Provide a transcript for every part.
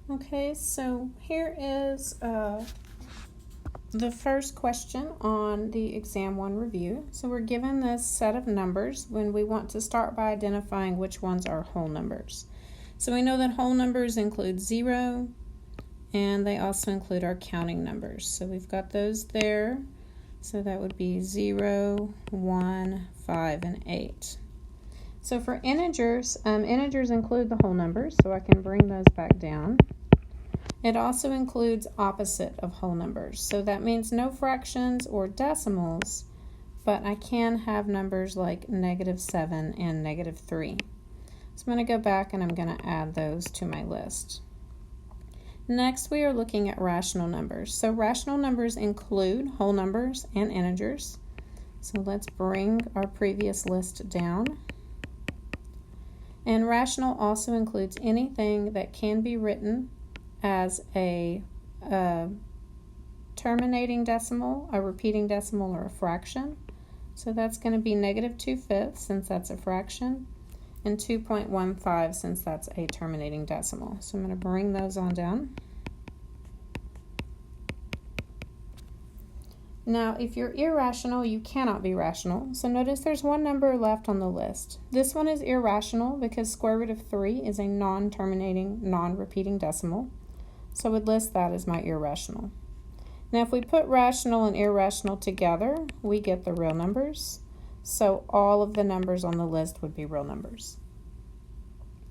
Okay, so here is the first question on the Exam 1 review. So we're given this set of numbers when we want to start by identifying which ones are whole numbers. So we know that whole numbers include 0, and they also include our counting numbers. So we've got those there. So that would be 0, 1, 5, and 8. So for integers, integers include the whole numbers, so I can bring those back down. It also includes opposite of whole numbers. So that means no fractions or decimals, but I can have numbers like -7 and -3. So I'm going to go back and I'm going to add those to my list. Next, we are looking at rational numbers. So rational numbers include whole numbers and integers. So let's bring our previous list down. And rational also includes anything that can be written as a terminating decimal, a repeating decimal, or a fraction. So that's going to be -2/5 since that's a fraction, and 2.15 since that's a terminating decimal. So I'm going to bring those on down. Now, if you're irrational, you cannot be rational. So notice there's one number left on the list. This one is irrational because square root of 3 is a non-terminating, non-repeating decimal. So I would list that as my irrational. Now, if we put rational and irrational together, we get the real numbers. So all of the numbers on the list would be real numbers.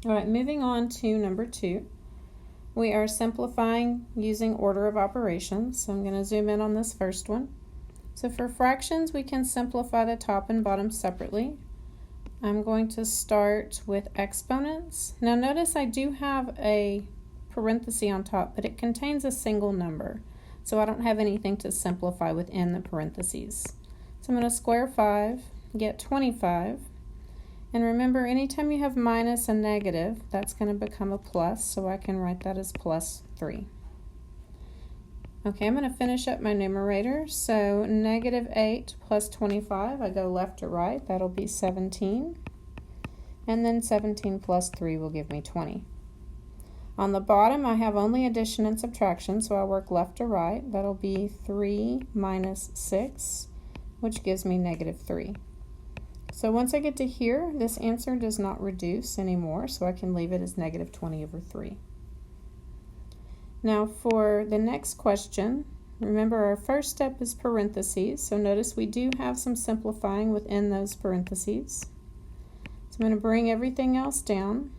All right, moving on to number 2. We are simplifying using order of operations. So I'm going to zoom in on this first one. So for fractions, we can simplify the top and bottom separately. I'm going to start with exponents. Now notice I do have a parenthesis on top, but it contains a single number. So I don't have anything to simplify within the parentheses. So I'm going to square 5, get 25. And remember, anytime you have minus and negative, that's going to become a plus, so I can write that as +3. Okay, I'm going to finish up my numerator. So -8 plus 25, I go left to right, that'll be 17. And then 17 plus 3 will give me 20. On the bottom, I have only addition and subtraction, so I work left to right. That'll be 3 minus 6, which gives me -3. So once I get to here, this answer does not reduce anymore, so I can leave it as -20/3. Now for the next question, remember our first step is parentheses, so notice we do have some simplifying within those parentheses. So I'm going to bring everything else down,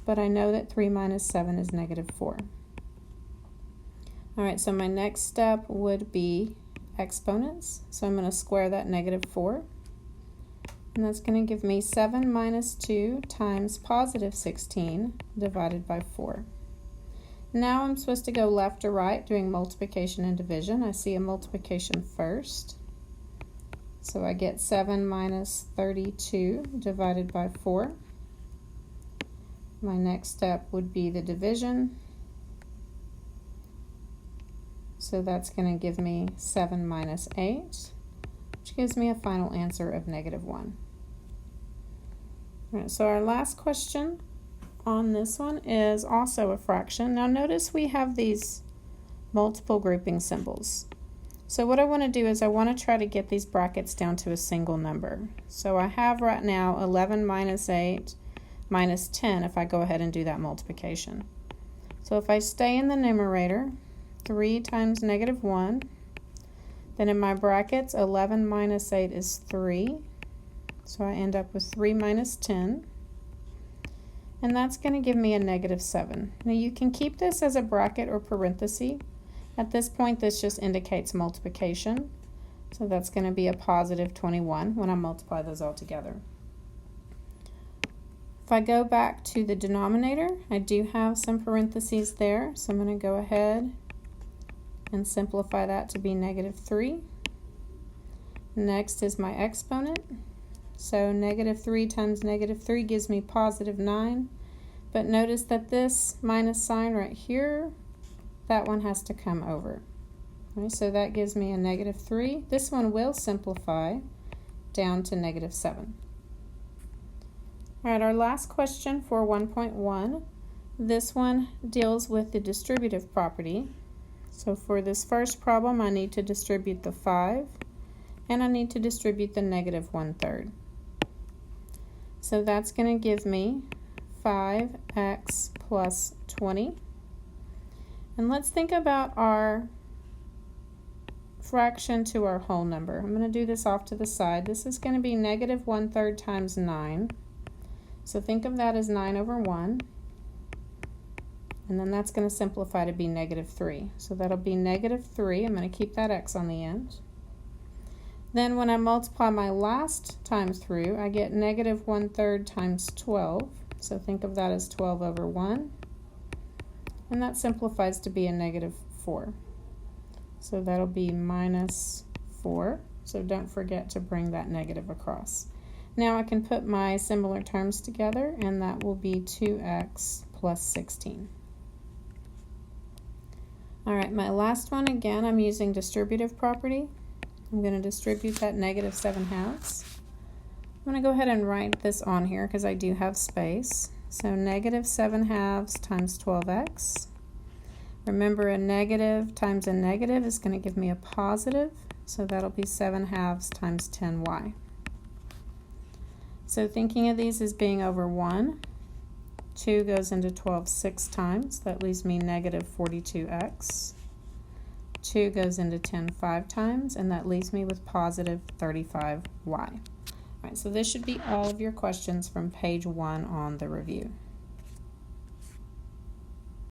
but I know that 3 minus 7 is -4. All right, so my next step would be exponents. So I'm going to square that -4. And that's going to give me 7 minus 2 times +16 divided by 4. Now I'm supposed to go left to right doing multiplication and division. I see a multiplication first. So I get 7 minus 32 divided by 4. My next step would be the division. So that's going to give me 7 minus 8, which gives me a final answer of -1. All right, so our last question on this one is also a fraction. Now notice we have these multiple grouping symbols. So what I want to do is I want to try to get these brackets down to a single number. So I have right now 11 minus 8 minus 10 if I go ahead and do that multiplication. So if I stay in the numerator, 3 times -1, then in my brackets 11 minus 8 is 3. So I end up with 3 minus 10, and that's going to give me a -7. Now you can keep this as a bracket or parenthesis. At this point, this just indicates multiplication. So that's going to be a +21 when I multiply those all together. If I go back to the denominator, I do have some parentheses there. So I'm going to go ahead and simplify that to be -3. Next is my exponent. So -3 times -3 gives me +9. But notice that this minus sign right here, that one has to come over. Okay, so that gives me a -3. This one will simplify down to -7. All right, our last question for 1.1 This one deals with the distributive property. So for this first problem, I need to distribute the 5, and I need to distribute the negative 1/3. So that's going to give me 5x plus 20. And let's think about our fraction to our whole number. I'm going to do this off to the side. This is going to be negative 1/3 times 9. So think of that as 9 over 1. And then that's going to simplify to be negative 3. So that'll be negative 3. I'm going to keep that x on the end. Then when I multiply my last time through, I get negative 1/3 times 12. So think of that as 12 over 1. And that simplifies to be a negative 4. So that'll be minus 4. So don't forget to bring that negative across. Now I can put my similar terms together, and that will be 2x plus 16. All right, my last one, again, I'm using distributive property. I'm going to distribute that negative 7/2. I'm going to go ahead and write this on here because I do have space. So negative 7/2 times 12x. Remember, a negative times a negative is going to give me a positive, so that'll be 7/2 times 10y. So thinking of these as being over 1, 2 goes into 12 6 times. That leaves me negative 42x. 2 goes into 10 5 times, and that leaves me with positive 35y. All right, so this should be all of your questions from page 1 on the review.